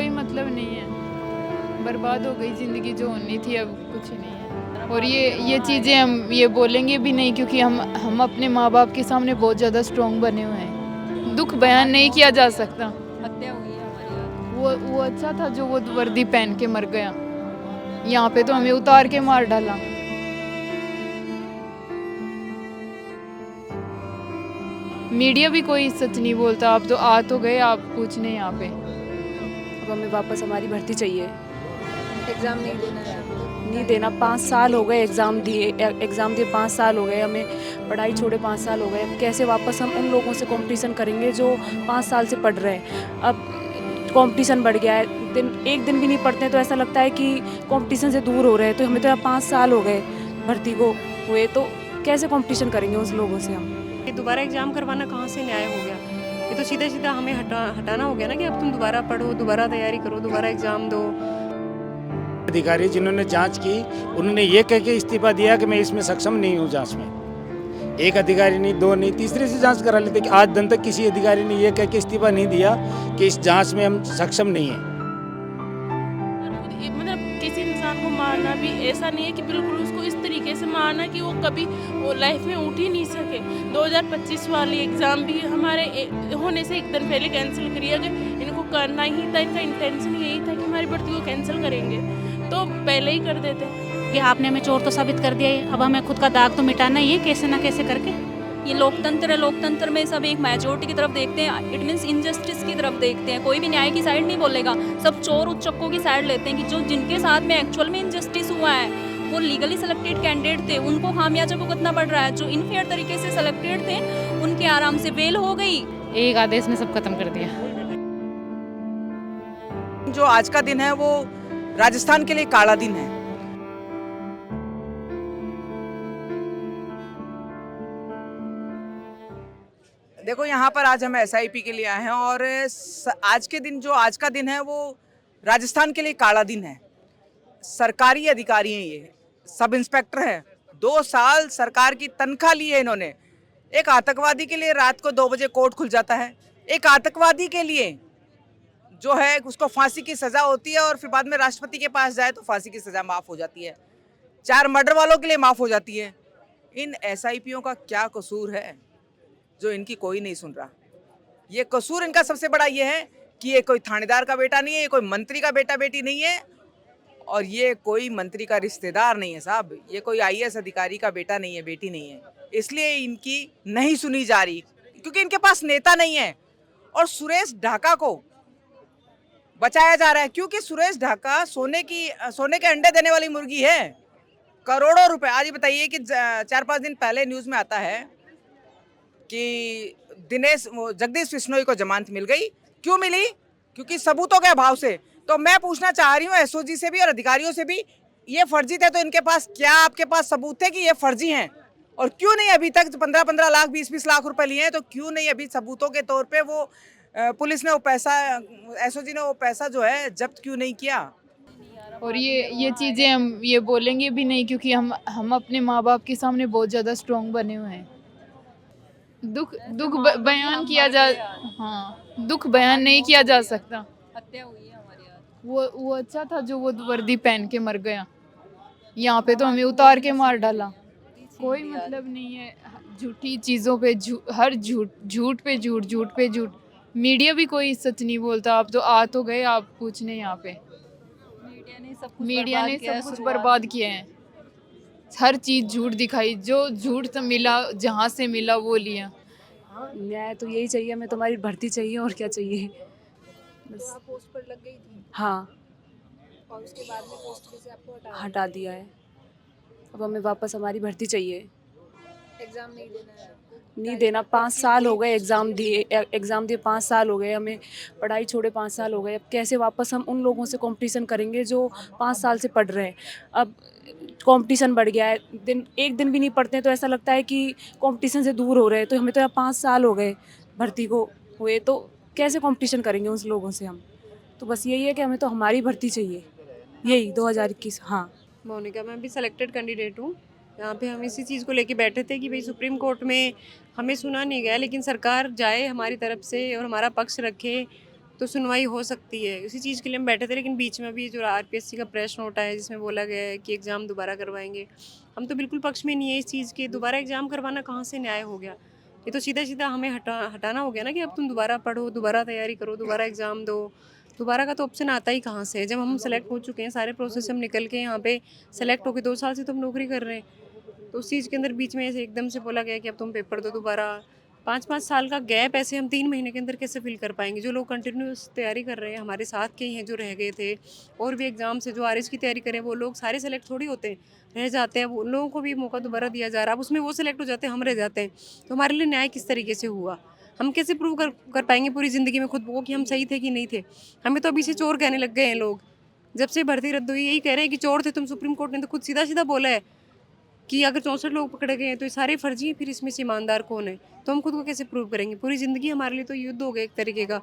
कोई मतलब नहीं है। बर्बाद हो गई ज़िंदगी जो होनी थी, अब कुछ नहीं है। और ये चीज़ें हम ये बोलेंगे भी नहीं, क्योंकि हम अपने माँ-बाप के सामने बहुत ज़्यादा स्ट्रॉन्ग बने हुए हैं। दुःख बयान नहीं किया जा सकता। हत्या हुई है हमारी आज। वो अच्छा था जो वो वर्दी पहन के मर गया। यहाँ पे तो हमें उतार के मार डाला। मीडिया भी कोई सच नहीं बोलता। आप तो आ तो गए, आप पूछने यहाँ पे। अब हमें वापस हमारी भर्ती चाहिए। एग्जाम नहीं देना है। नहीं देना, 5 साल हो गए एग्ज़ाम दिए 5 साल हो गए हमें, पढ़ाई छोड़े 5 साल हो गए। अब कैसे वापस हम उन लोगों से कंपटीशन करेंगे जो 5 साल से पढ़ रहे हैं। अब कंपटीशन बढ़ गया है, एक दिन भी नहीं पढ़ते हैं तो ऐसा लगता है कि कंपटीशन से दूर हो रहे हैं। तो हमें तो यहाँ 5 साल हो गए भर्ती को हुए, तो कैसे कंपटीशन करेंगे उस लोगों से हम। ये दोबारा एग्जाम करवाना कहाँ से न्याय हो गया? ये तो सीधा सीधा हमें हटाना हो गया ना कि अब तुम दोबारा पढ़ो, दोबारा तैयारी करो, दोबारा एग्जाम दो। अधिकारी जिन्होंने जांच की, उन्होंने ये कह के इस्तीफा दिया कि मैं इसमें सक्षम नहीं हूँ जांच में। एक अधिकारी नहीं, दो नहीं, तीसरे से जांच करा लेते। कि आज दिन तक किसी अधिकारी ने ये कह के इस्तीफा नहीं दिया कि इस जांच में हम सक्षम नहीं हैं। मतलब किसी इंसान को मारना भी ऐसा नहीं है कि बिल्कुल उसको इस तरीके से मारना कि वो कभी वो लाइफ में उठ ही नहीं सके। 2025 वाली एग्ज़ाम भी हमारे होने से एक दिन पहले कैंसिल करी। अगर इनको करना ही था, इनका इंटेंशन यही था कि हमारी भर्ती को कैंसिल करेंगे, तो पहले ही कर देते कि आपने हमें चोर तो साबित कर दिया है, अब हमें खुद का दाग तो मिटाना ही है कैसे ना कैसे करके। ये लोकतंत्र है, लोकतंत्र में सब एक मेजोरिटी की तरफ देखते हैं, इट मीन्स इनजस्टिस की तरफ देखते हैं। कोई भी न्याय की साइड नहीं बोलेगा, सब चोर उच्चकों की साइड लेते हैं कि जो जिनके साथ में एक्चुअल में इनजस्टिस हुआ है, वो लीगली सेलेक्टेड कैंडिडेट थे, उनको खामियाजा भुगतना पड़ रहा है। जो इनफेयर तरीके से सेलेक्टेड थे उनके आराम से बेल हो गई। एक आदेश ने सब खत्म कर दिया। जो आज का दिन है वो राजस्थान के लिए काला दिन है। देखो, यहाँ पर आज हम एसआईपी के लिए आए हैं और आज का दिन है वो राजस्थान के लिए काला दिन है। सरकारी अधिकारी हैं, ये सब इंस्पेक्टर हैं, 2 साल सरकार की तनख्वाह ली है इन्होंने। एक आतंकवादी के लिए रात को 2 बजे कोर्ट खुल जाता है। एक आतंकवादी के लिए जो है उसको फांसी की सजा होती है और फिर बाद में राष्ट्रपति के पास जाए तो फांसी की सजा माफ हो जाती है। 4 मर्डर वालों के लिए माफ हो जाती है। इन एसआईपीओ का क्या कसूर है जो इनकी कोई नहीं सुन रहा? ये कसूर इनका सबसे बड़ा ये है कि ये कोई थानेदार का बेटा नहीं है, ये कोई मंत्री का बेटा बेटी नहीं है, और ये कोई मंत्री का रिश्तेदार नहीं है साहब। ये कोई आईएएस अधिकारी का बेटा नहीं है, बेटी नहीं है। इसलिए इनकी नहीं सुनी जा रही क्योंकि इनके पास नेता नहीं है। और सुरेश ढाका को बचाया जा रहा है क्योंकि सुरेश ढाका सोने के अंडे देने वाली मुर्गी है। करोड़ों रुपए। आज ये बताइए कि 4-5 दिन पहले न्यूज में आता है कि जगदीश बिश्नोई को जमानत मिल गई। क्यों मिली? क्योंकि सबूतों के अभाव से। तो मैं पूछना चाह रही हूँ एसओजी से भी और अधिकारियों से भी, ये फर्जी थे तो इनके पास क्या आपके पास सबूत थे कि ये फर्जी हैं? और क्यों नहीं अभी तक 15-15 लाख 20-20 लाख रुपए लिए हैं, तो क्यों नहीं अभी सबूतों के तौर पे वो पुलिस ने वो पैसा, एसओजी ने वो पैसा जो है जब्त क्यों नहीं किया? और ये चीज़ें हम ये बोलेंगे भी नहीं, क्योंकि हम अपने माँ बाप के सामने बहुत ज़्यादा स्ट्रॉन्ग बने हुए हैं। बयान किया जा हाँ, दुख बयान नहीं किया जा सकता। हत्या हुई है हमारी आज। वो अच्छा था जो वो वर्दी पहन के मर गया। यहाँ पे तो हमें उतार के मार डाला। कोई मतलब नहीं है। झूठी चीज़ों पे हर झूठ पे झूठ। मीडिया भी कोई सच नहीं बोलता। आप तो आ तो गए, आप पूछने यहाँ पे। मीडिया ने सब कुछ बर्बाद किया है। हर चीज़ झूठ दिखाई, जो झूठ मिला, जहाँ से मिला वो लिया। न्याय तो यही चाहिए, हमें तुम्हारी भर्ती चाहिए और क्या चाहिए बस। पोस्ट पर लग गई थी हाँ, और उसके बाद में पोस्ट से आपको हटा दिया है। अब हमें वापस हमारी भर्ती चाहिए। एग्जाम नहीं देना है। नहीं देना, 5 साल हो गए एग्ज़ाम दिए 5 साल हो गए हमें, पढ़ाई छोड़े 5 साल हो गए। अब कैसे वापस हम उन लोगों से कंपटीशन करेंगे जो 5 साल से पढ़ रहे हैं। अब कंपटीशन बढ़ गया है, एक दिन भी नहीं पढ़ते हैं तो ऐसा लगता है कि कंपटीशन से दूर हो रहे हैं। तो हमें तो यहाँ 5 साल हो गए भर्ती को हुए, तो कैसे कंपटीशन करेंगे उस लोगों से हम। तो बस यही है कि हमें तो हमारी भर्ती चाहिए, यही 2021। हाँ, मोनिका, मैं भी सिलेक्टेड कैंडिडेट हूँ। यहाँ पे हम इसी चीज़ को लेके बैठे थे कि भाई सुप्रीम कोर्ट में हमें सुना नहीं गया, लेकिन सरकार जाए हमारी तरफ से और हमारा पक्ष रखे। तो सुनवाई हो सकती है। उसी चीज़ के लिए हम बैठे थे, लेकिन बीच में अभी जो आरपीएससी का प्रेस नोट आया जिसमें बोला गया है कि एग्ज़ाम दोबारा करवाएंगे, हम तो बिल्कुल पक्ष में नहीं है इस चीज़ के। दोबारा एग्ज़ाम करवाना कहाँ से न्याय हो गया? ये तो सीधा सीधा हमें हटाना हो गया ना कि अब तुम दोबारा पढ़ो, दोबारा तैयारी करो, दोबारा एग्ज़ाम दो। दोबारा का तो ऑप्शन आता ही कहाँ से है? जब हम सेलेक्ट हो चुके हैं, सारे प्रोसेस हम निकल के यहाँ पे सेलेक्ट होके 2 साल से तो हम नौकरी कर रहे हैं। तो उस चीज़ के अंदर बीच में ऐसे एकदम से बोला गया कि अब तुम पेपर दो दोबारा। 5-5 साल का गैप ऐसे हम 3 महीने के अंदर कैसे फिल कर पाएंगे? जो लोग कंटिन्यूस तैयारी कर रहे हैं, हमारे साथ के ही हैं जो रह गए थे, और भी एग्ज़ाम से जो आरएस की तैयारी करें, वो लोग सारे सेलेक्ट थोड़ी होते हैं, रह जाते हैं। वो उन लोगों को भी मौका दोबारा दिया जा रहा है। अब उसमें वो सेलेक्ट हो जाते हैं, हम रह जाते हैं। तो हमारे लिए न्याय किस तरीके से हुआ? हम कैसे प्रूव कर पाएंगे पूरी ज़िंदगी में खुद को कि हम सही थे कि नहीं थे? हमें तो अभी से चोर कहने लग गए हैं लोग। जब से भर्ती रद्द हुई यही कह रहे हैं कि चोर थे तुम। सुप्रीम कोर्ट ने तो खुद सीधा सीधा बोला है कि अगर 64 लोग पकड़े गए हैं तो ये सारे फर्जी हैं, फिर इसमें से ईमानदार कौन है? तो हम खुद को कैसे प्रूव करेंगे? पूरी ज़िंदगी हमारे लिए तो युद्ध हो गया एक तरीके का।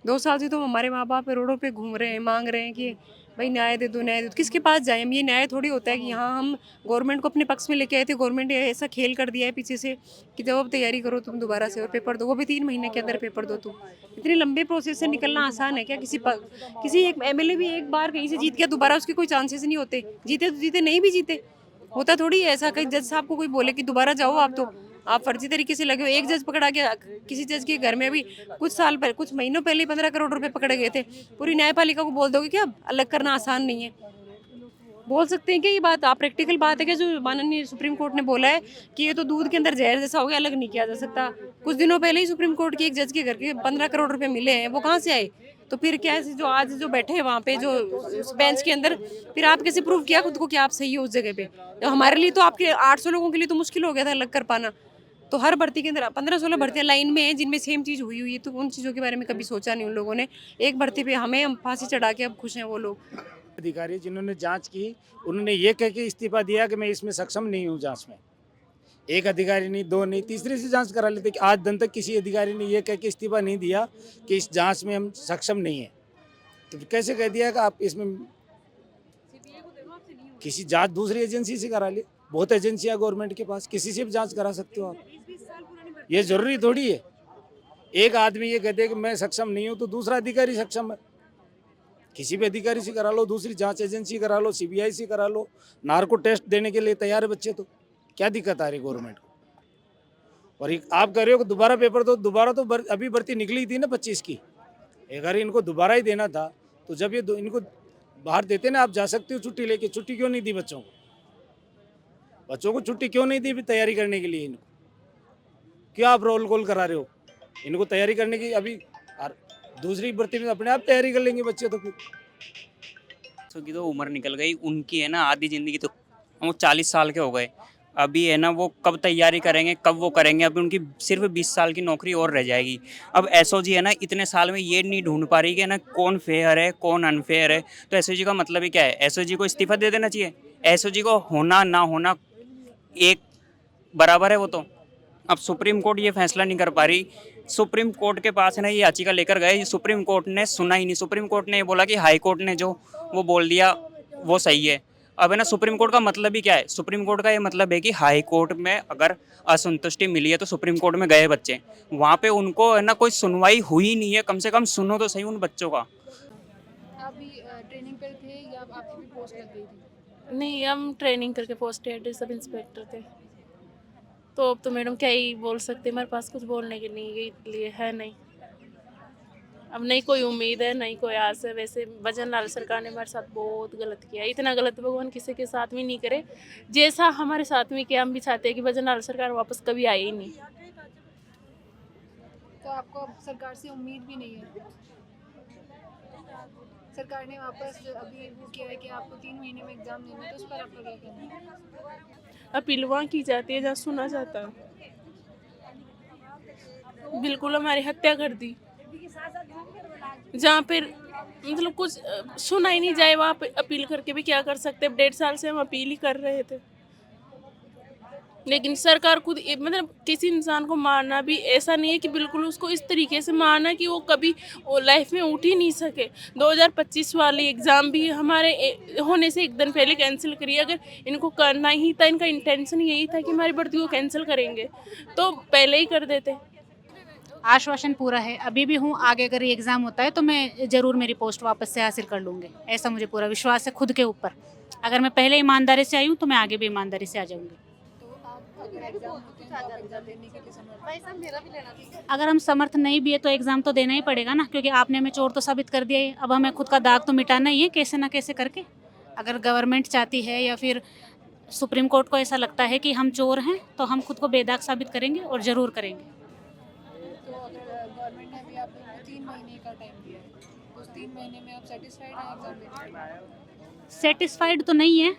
2 साल से तो हमारे माँ बाप रोडों पे घूम रहे हैं, मांग रहे हैं कि भाई न्याय दे दो, न्याय दे दो। किसके पास जाएं हम? ये न्याय थोड़ी होता है कि यहाँ हम गवर्नमेंट को अपने पक्ष में लेके आए थे, गवर्नमेंट ने ऐसा खेल कर दिया है पीछे से कि जब अब तैयारी करो तुम दोबारा से और पेपर दो, वो भी 3 महीने के अंदर पेपर दो तुम। इतने लंबे प्रोसेस से निकलना आसान है क्या? किसी एक एमएलए भी एक बार कहीं से जीत गया, दोबारा उसके कोई चांसेस नहीं होते। जीते तो जीते, नहीं भी जीते होता थोड़ी है ऐसा। कहीं जज साहब को कोई बोले कि दोबारा जाओ, आप फर्जी तरीके से लगे हो। एक जज पकड़ा गया, किसी जज के घर में भी कुछ महीनों पहले 15 करोड़ रुपए पकड़े गए थे। पूरी न्यायपालिका को बोल दोगे क्या अलग करना आसान नहीं है? बोल सकते हैं कि ये बात आप प्रैक्टिकल बात है कि जो माननीय सुप्रीम कोर्ट ने बोला है कि ये तो दूध के अंदर जहर जैसा हो गया, अलग नहीं किया जा सकता। कुछ दिनों पहले ही सुप्रीम कोर्ट की एक जज के घर के 15 करोड़ रुपए मिले हैं, वो कहाँ से आए? तो फिर क्या है, जो आज जो बैठे हैं वहाँ पे जो बेंच के अंदर, फिर आप कैसे प्रूव किया खुद को कि आप सही हो उस जगह पे? तो हमारे लिए तो आपके 800 लोगों के लिए तो मुश्किल हो गया था अलग कर पाना। तो हर भर्ती के अंदर 15-16 भर्तियाँ लाइन में हैं जिनमें सेम चीज़ हुई है। तो उन चीज़ों के बारे में कभी सोचा नहीं उन लोगों ने। एक भर्ती पे हम फांसी चढ़ा के अब खुश हैं वो लोग। अधिकारी जिन्होंने जांच की, उन्होंने ये कह के इस्तीफा दिया कि मैं इसमें सक्षम नहीं हूँ जांच में। एक अधिकारी नहीं, 2 नहीं, तीसरे से जांच करा लेते कि आज दिन तक किसी अधिकारी ने ये कह के इस्तीफा नहीं दिया कि इस जांच में हम सक्षम नहीं है। तो कैसे कह दिया कि आप इसमें किसी जांच दूसरी एजेंसी से करा ले? बहुत एजेंसियां गवर्नमेंट के पास, किसी से भी जांच करा सकते हो आप। ये जरूरी थोड़ी है एक आदमी ये कहते हैं कि मैं सक्षम नहीं हूँ तो दूसरा अधिकारी सक्षम है। किसी भी अधिकारी से करा लो, दूसरी जांच एजेंसी करा लो, सीबीआई से करा लो। नार्को टेस्ट देने के लिए तैयार है बच्चे, तो क्या दिक्कत आ रही गवर्नमेंट को? और आप कह रहे हो कि दोबारा पेपर दो, दोबारा तो अभी भर्ती निकली थी ना 25 की। अगर इनको दोबारा ही देना था तो जब ये इनको बाहर देते ना, आप जा सकते हो छुट्टी लेके। छुट्टी क्यों नहीं दी बच्चों को? बच्चों को छुट्टी क्यों नहीं दी तैयारी करने के लिए? इनको क्या आप रोल कॉल करा रहे हो? इनको तैयारी करने की अभी दूसरी भर्ती में अपने आप तैयारी कर लेंगे बच्चे। तो फिर की तो उम्र निकल गई उनकी है ना, आधी जिंदगी तो वो 40 साल के हो गए। अभी है ना वो कब तैयारी करेंगे, कब वो करेंगे? अभी उनकी सिर्फ 20 साल की नौकरी और रह जाएगी। अब एसओजी है ना इतने साल में ये नहीं ढूंढ पा रही कि ना कौन फेयर है कौन अनफेयर है। तो एसओजी का मतलब ही क्या है? एसओजी को इस्तीफा दे देना चाहिए। एसओजी को होना ना होना एक बराबर है वो तो। अब सुप्रीम कोर्ट ये फैसला नहीं कर पा रही। सुप्रीम कोर्ट के पास है ना ये याचिका लेकर गए, सुप्रीम कोर्ट ने सुना ही नहीं। सुप्रीम कोर्ट ने ये बोला कि हाई कोर्ट ने जो वो बोल दिया वो सही है। अब है ना सुप्रीम कोर्ट का मतलब ही क्या है? सुप्रीम कोर्ट का ये मतलब है कि हाई कोर्ट में अगर असंतुष्टि मिली है तो सुप्रीम कोर्ट में गए बच्चे, वहाँ पे उनको है ना कोई सुनवाई हुई नहीं है। कम से कम सुनो तो सही उन बच्चों का। आप भी ट्रेनिंग पर थे या आपकी भी पोस्ट लग गई थी? नहीं, हम ट्रेनिंग करके पोस्टेड सब इंस्पेक्टर थे। तो अब तो मैडम क्या ही बोल सकते, हमारे पास कुछ बोलने के लिए है नहीं। अब नहीं कोई उम्मीद है, नहीं कोई आस है। वैसे भजन लाल सरकार ने हमारे साथ बहुत गलत किया। इतना गलत भगवान किसी के साथ भी नहीं करे जैसा हमारे साथ में किया। हम भी चाहते हैं कि भजन लाल सरकार वापस कभी आए ही नहीं। तो आपको अब सरकार से उम्मीद भी नहीं है? सरकार ने वापस अभी वो किया है कि आपको 3 महीने में एग्जाम देना है, तो उस पर आपका क्या कहना है? अपील वहाँ की जाती है जहाँ सुना जाता है। बिल्कुल हमारी हत्या कर दी। जहाँ पर मतलब कुछ सुना ही नहीं जाए, वहाँ पे अपील करके भी क्या कर सकते? 1.5 साल से हम अपील ही कर रहे थे, लेकिन सरकार खुद मतलब किसी इंसान को मारना भी ऐसा नहीं है कि बिल्कुल उसको इस तरीके से मारना कि वो कभी वो लाइफ में उठ ही नहीं सके। 2025 वाली एग्ज़ाम भी हमारे होने से एक दिन पहले कैंसिल करी। अगर इनको करना ही था, इनका इंटेंशन यही था कि हमारी भर्ती को कैंसिल करेंगे, तो पहले ही कर देते। आश्वासन पूरा है, अभी भी हूँ। आगे अगर ये एग्ज़ाम होता है तो मैं ज़रूर मेरी पोस्ट वापस से हासिल कर लूँगी, ऐसा मुझे पूरा विश्वास है खुद के ऊपर। अगर मैं पहले ईमानदारी से आई हूँ तो मैं आगे भी ईमानदारी से आ जाऊँगी। अगर हम समर्थ नहीं भी है तो एग्ज़ाम तो देना ही पड़ेगा ना, क्योंकि आपने हमें चोर तो साबित कर दिया है। अब हमें खुद का दाग तो मिटाना ही है कैसे ना कैसे करके। अगर गवर्नमेंट चाहती है या फिर सुप्रीम कोर्ट को ऐसा लगता है कि हम चोर हैं तो हम खुद को बेदाग साबित करेंगे और ज़रूर करेंगे। तो अगर गवर्नमेंट ने भी आपको 3 महीने का टाइम दिया है, उस 3 महीने में आप सेटिस्फाइड हैं एग्जाम देने? सेटिस्फाइड तो नहीं है,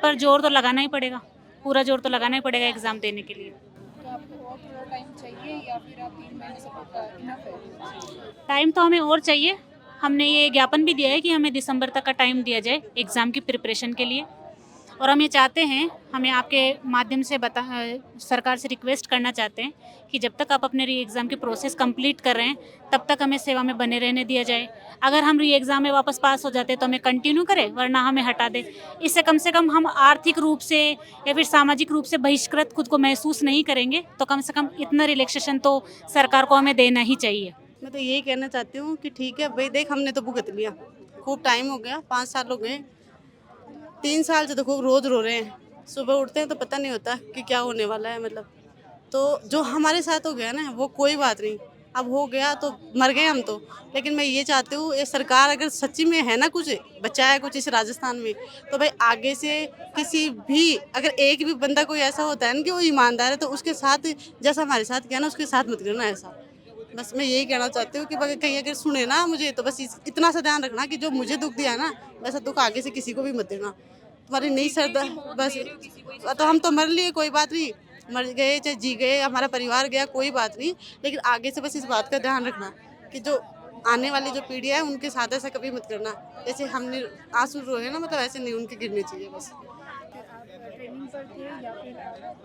पर जोर तो लगाना ही पड़ेगा, पूरा जोर तो लगाना ही पड़ेगा एग्ज़ाम देने के लिए। तो आपको और थोड़ा टाइम चाहिए या फिर आप 3 महीने से इनफ है? टाइम तो हमें और चाहिए। हमने ये ज्ञापन भी दिया है कि हमें दिसंबर तक का टाइम दिया जाए एग्ज़ाम की प्रिपरेशन के लिए, और हम ये चाहते हैं, हमें आपके माध्यम से सरकार से रिक्वेस्ट करना चाहते हैं कि जब तक आप अपने री एग्ज़ाम की प्रोसेस कंप्लीट कर रहे हैं तब तक हमें सेवा में बने रहने दिया जाए। अगर हम री एग्ज़ाम में वापस पास हो जाते हैं तो हमें कंटिन्यू करें, वरना हमें हटा दें। इससे कम से कम हम आर्थिक रूप से या फिर सामाजिक रूप से बहिष्कृत खुद को महसूस नहीं करेंगे, तो कम से कम इतना रिलैक्सेशन तो सरकार को हमें देना ही चाहिए। मैं तो यही कहना चाहती हूँ कि ठीक है भाई, देख हमने तो भुगत लिया, खूब टाइम हो गया, 5 साल हो गए, 3 साल से तो खूब रोज़ रो रहे हैं। सुबह उठते हैं तो पता नहीं होता कि क्या होने वाला है, मतलब तो जो हमारे साथ हो गया ना वो कोई बात नहीं, अब हो गया तो मर गए हम तो। लेकिन मैं ये चाहती हूँ ये सरकार अगर सच्ची में है ना कुछ बचा है कुछ इस राजस्थान में, तो भाई आगे से किसी भी अगर एक भी बंदा कोई ऐसा होता है ना कि वो ईमानदार है, तो उसके साथ जैसा हमारे साथ किया ना उसके साथ मत करना ऐसा। बस मैं यही कहना चाहती हूँ कि कहीं अगर सुने ना मुझे, तो बस इतना सा ध्यान रखना कि जो मुझे दुख दिया ना वैसा दुख आगे से किसी को भी मत देना। तुम्हारी नहीं सरदा बस, तो हम तो मर लिए, कोई बात नहीं, मर गए चाहे जी गए, हमारा परिवार गया, कोई बात नहीं, लेकिन आगे से बस इस बात का ध्यान रखना कि जो आने वाली जो पीढ़ी है उनके साथ ऐसा कभी मत करना। जैसे हमने आंसू रोए ना, मतलब ऐसे नहीं उनके गिरने चाहिए बस।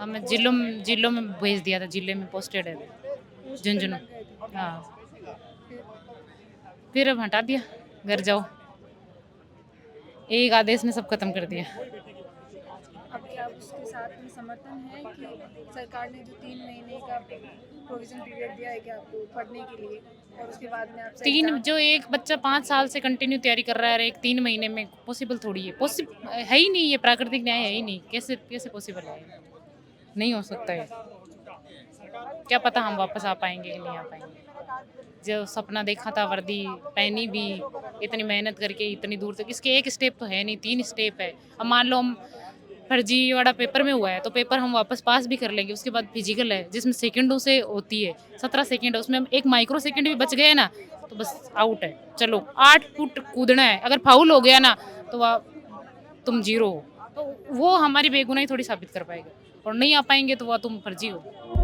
हमें जिलों में भेज दिया था, जिले में पोस्टेड है झुंझुनू। हाँ, फिर अब हटा दिया, घर जाओ, एक आदेश ने सब खत्म कर दिया। अब क्या उसके साथ में समर्थन है कि सरकार ने जो 3 महीने का प्रोविजन पीरियड दिया है कि आपको पढ़ने के लिए, और उसके बाद में आप जो एक बच्चा 5 साल से कंटिन्यू तैयारी कर रहा है, एक 3 महीने में पॉसिबल थोड़ी है, है ही नहीं, ये प्राकृतिक न्याय है ही नहीं। कैसे पॉसिबल है? नहीं हो सकता है। क्या पता हम वापस आ पाएंगे कि नहीं आ पाएंगे। जो सपना देखा था, वर्दी पहनी भी, इतनी मेहनत करके इतनी दूर तक, इसके एक स्टेप तो है नहीं, 3 स्टेप है। अब मान लो हम फर्जी वाला पेपर में हुआ है तो पेपर हम वापस पास भी कर लेंगे, उसके बाद फिजिकल है जिसमें सेकंडों से होती है, 17 सेकंड है, उसमें हम 1 माइक्रो सेकंड भी बच गए ना तो बस आउट है। चलो 8 फुट कूदना है, अगर फाउल हो गया ना तो तुम 0 हो, तो वो हमारी बेगुनाही थोड़ी साबित कर पाएगा, और नहीं आ पाएंगे तो वह तुम फर्जी हो।